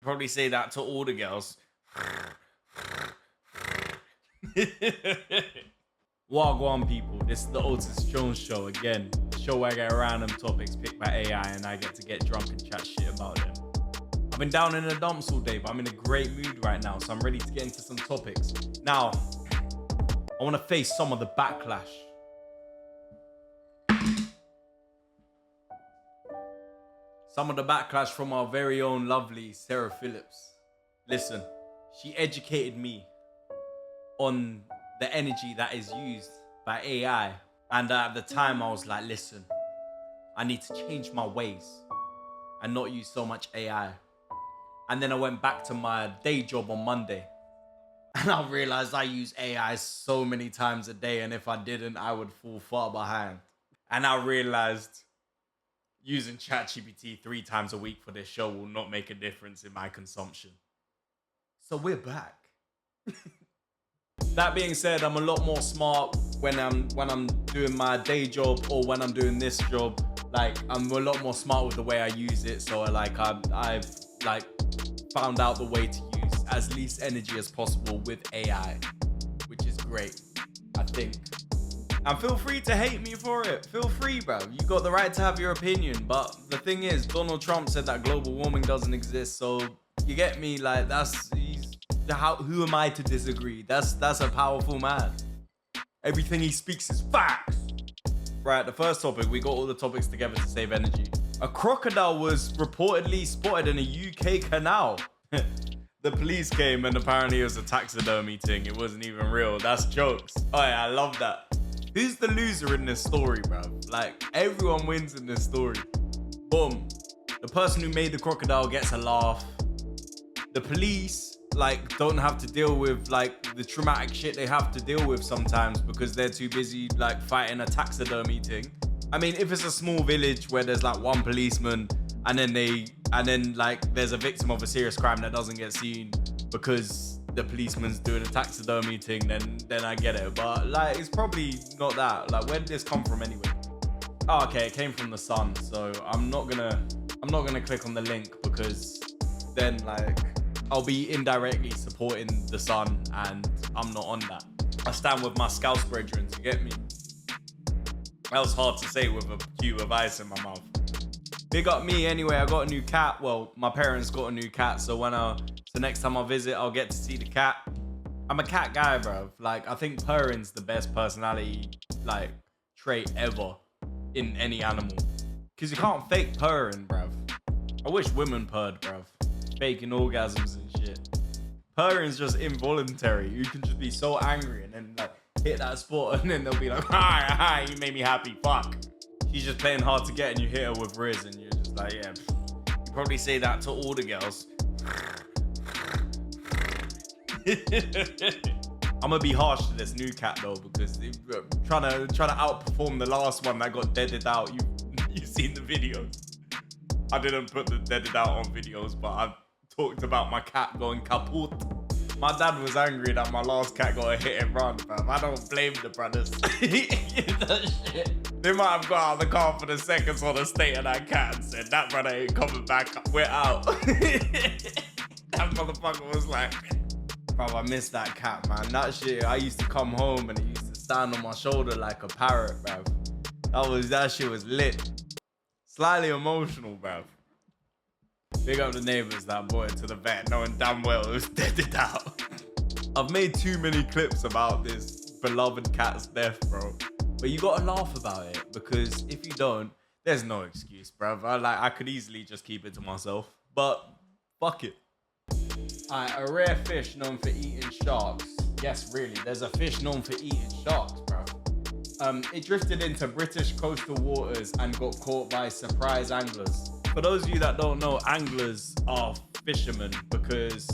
Probably say that to all the girls. Wagwan people, this is the Otis Jones Show again. The show where I get random topics picked by AI and I get to get drunk and chat shit about them. I've been down in the dumps all day, but I'm in a great mood right now, so I'm ready to get into some topics. Now, I want to face some of the backlash. Some of the backlash from our very own lovely Sarah Phillips. Listen, she educated me on the energy that is used by AI. And at the time I was like, listen, I need to change my ways and not use so much AI. And then I went back to my day job on Monday and I realized I use AI so many times a day, and if I didn't, I would fall far behind. And I realized using ChatGPT 3 times a week for this show will not make a difference in my consumption. So we're back. That being said, I'm a lot more smart when I'm doing my day job or when I'm doing this job. Like, I'm a lot more smart with the way I use it. So like I've like found out the way to use as least energy as possible with AI, which is great, I think. And feel free to hate me for it. Feel free, bro. You got the right to have your opinion. But the thing is, Donald Trump said that global warming doesn't exist. So you get me? Like, who am I to disagree? That's a powerful man. Everything he speaks is facts. Right, the first topic, we got all the topics together to save energy. A crocodile was reportedly spotted in a UK canal. The police came and apparently it was a taxidermy thing. It wasn't even real. That's jokes. Oh yeah, I love that. Who's the loser in this story, bro? Like, everyone wins in this story. Boom. The person who made the crocodile gets a laugh. The police, like, don't have to deal with, like, the traumatic shit they have to deal with sometimes because they're too busy, like, fighting a taxidermy thing. I mean, if it's a small village where there's, like, one policeman and then like, there's a victim of a serious crime that doesn't get seen because the policeman's doing a taxidermy thing, then I get it. But, like, it's probably not that. Like, where did this come from anyway? Oh, okay, it came from the Sun, so I'm not gonna click on the link because then, like, I'll be indirectly supporting the Sun and I'm not on that. I stand with my Scouse brethren, you get me? That was hard to say with a cube of ice in my mouth. Big up me anyway, I got a new cat. Well, my parents got a new cat, so next time I visit, I'll get to see the cat. I'm a cat guy, bro. Like, I think purring's the best personality, like, trait ever in any animal. Cause you can't fake purring, bruv. I wish women purred, bruv. Faking orgasms and shit. Purring's just involuntary. You can just be so angry and then, like, hit that spot and then they'll be like, hi, you made me happy, fuck. She's just playing hard to get and you hit her with Riz and you're just like, yeah. You probably say that to all the girls. I'm gonna be harsh to this new cat though because they're trying to outperform the last one that got deaded out. You've seen the videos. I didn't put the deaded out on videos, but I've talked about my cat going kaput. My dad was angry that my last cat got a hit and run, fam. I don't blame the brothers. That shit. They might have got out of the car for the seconds on the state of that cat and said, that brother ain't coming back, we're out. That motherfucker was like, bro, I miss that cat, man. That shit, I used to come home and it used to stand on my shoulder like a parrot, bro. That shit was lit. Slightly emotional, bro. Big up the neighbors that brought it to the vet, knowing damn well it was deaded out. I've made too many clips about this beloved cat's death, bro. But you gotta laugh about it, because if you don't, there's no excuse, bro. I could easily just keep it to myself, but fuck it. Alright, a rare fish known for eating sharks. Yes, really, there's a fish known for eating sharks, bro. It drifted into British coastal waters and got caught by surprise anglers. For those of you that don't know, anglers are fishermen, because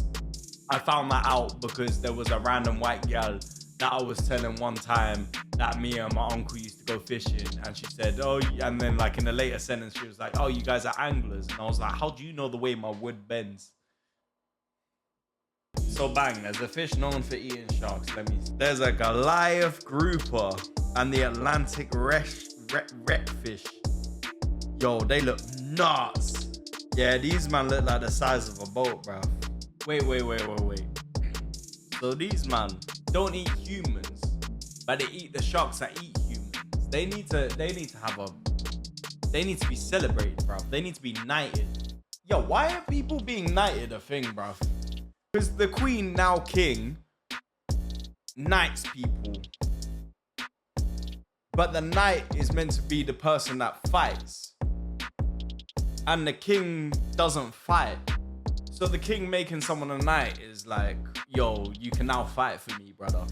I found that out because there was a random white gal that I was telling one time that me and my uncle used to go fishing, and she said, oh, and then like in a later sentence, she was like, oh, you guys are anglers. And I was like, how do you know the way my wood bends? So bang, there's a fish known for eating sharks. There's a Goliath grouper and the Atlantic wreckfish. Yo, they look nuts. Yeah, these man look like the size of a boat, bro. Wait. So these man don't eat humans, but they eat the sharks that eat humans. They need to be celebrated, bro. They need to be knighted. Yo, why are people being knighted a thing, bro? Because the queen, now king, knights people. But the knight is meant to be the person that fights. And the king doesn't fight. So the king making someone a knight is like, yo, you can now fight for me, brother.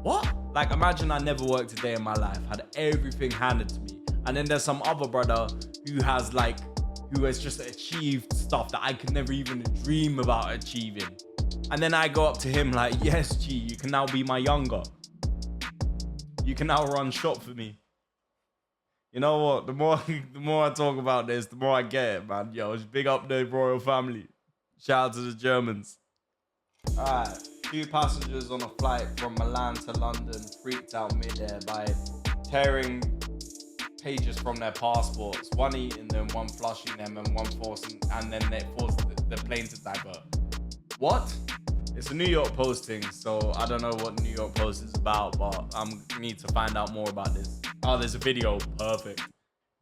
What? Like, imagine I never worked a day in my life, had everything handed to me. And then there's some other brother who has just achieved stuff that I could never even dream about achieving. And then I go up to him like, yes, G, you can now be my younger. You can now run shop for me. You know what? The more I talk about this, the more I get it, man. Yo, just big up the royal family. Shout out to the Germans. Alright, 2 passengers on a flight from Milan to London freaked out mid-air by tearing pages from their passports. One eating them, one flushing them, and one forcing, and then they forced the plane to divert. What? It's a New York Post thing, so I don't know what New York Post is about, but I need to find out more about this. Oh, there's a video. Perfect.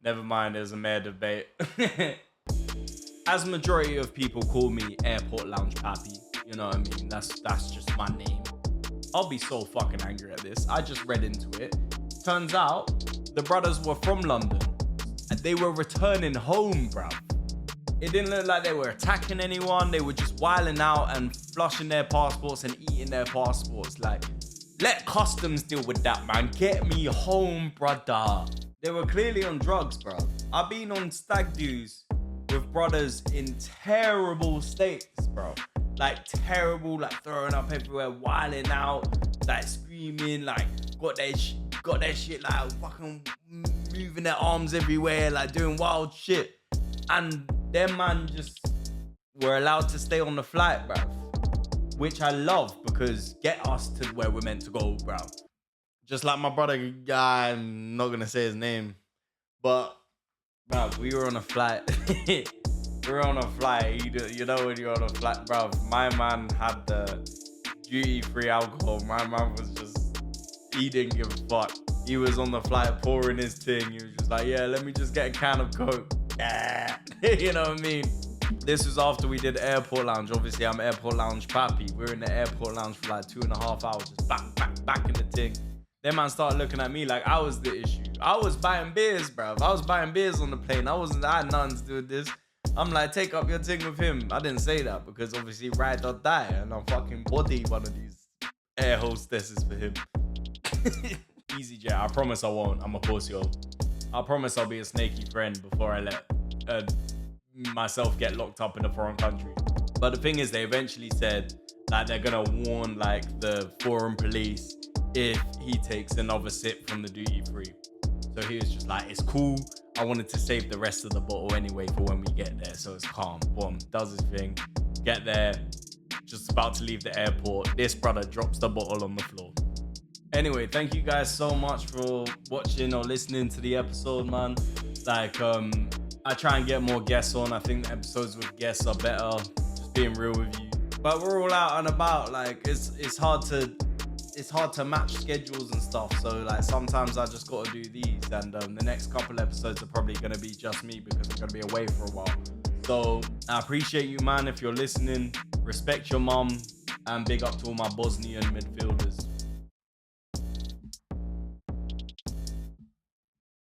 Never mind, there's a mayor debate. As majority of people call me Airport Lounge Pappy, you know what I mean? That's just my name. I'll be so fucking angry at this. I just read into it. Turns out, the brothers were from London, and they were returning home, bruv. It didn't look like they were attacking anyone. They were just wilding out and flushing their passports and eating their passports. Like, let customs deal with that, man. Get me home, brother. They were clearly on drugs, bro. I've been on stag do's with brothers in terrible states, bro. Like, terrible, like throwing up everywhere, wilding out, like screaming, like got their shit, like fucking moving their arms everywhere, like doing wild shit. And them man just were allowed to stay on the flight, bruv. Which I love, because get us to where we're meant to go, bruv. Just like my brother guy, I'm not gonna say his name, but bruv, we were on a flight. We were on a flight. You know when you're on a flight, bruv. My man had the duty-free alcohol. My man was just, he didn't give a fuck. He was on the flight pouring his thing. He was just like, yeah, let me just get a can of Coke. Yeah. You know what I mean? This was after we did Airport Lounge. Obviously, I'm Airport Lounge Pappy. We were in the Airport Lounge for like 2.5 hours, just back in the thing. Then man started looking at me like I was the issue. I was buying beers, bruv. I was buying beers on the plane. I had nothing to do with this. I'm like, take up your thing with him. I didn't say that because obviously ride or die, and I'll fucking body one of these air hostesses for him. Easy, Jet. I promise I won't. I'm a pussy. I promise I'll be a snaky friend before I let myself get locked up in a foreign country. But the thing is, they eventually said that they're gonna warn like the foreign police if he takes another sip from the duty free. So he was just like, it's cool. I wanted to save the rest of the bottle anyway for when we get there, so it's calm. Boom, does his thing. Get there, just about to leave the airport. This brother drops the bottle on the floor. Anyway, thank you guys so much for watching or listening to the episode, man. Like, I try and get more guests on. I think the episodes with guests are better. Just being real with you. But we're all out and about. Like, it's hard to match schedules and stuff. So like sometimes I just gotta do these. And the next couple episodes are probably gonna be just me because I'm gonna be away for a while. So I appreciate you, man. If you're listening, respect your mom, and big up to all my Bosnian midfielders.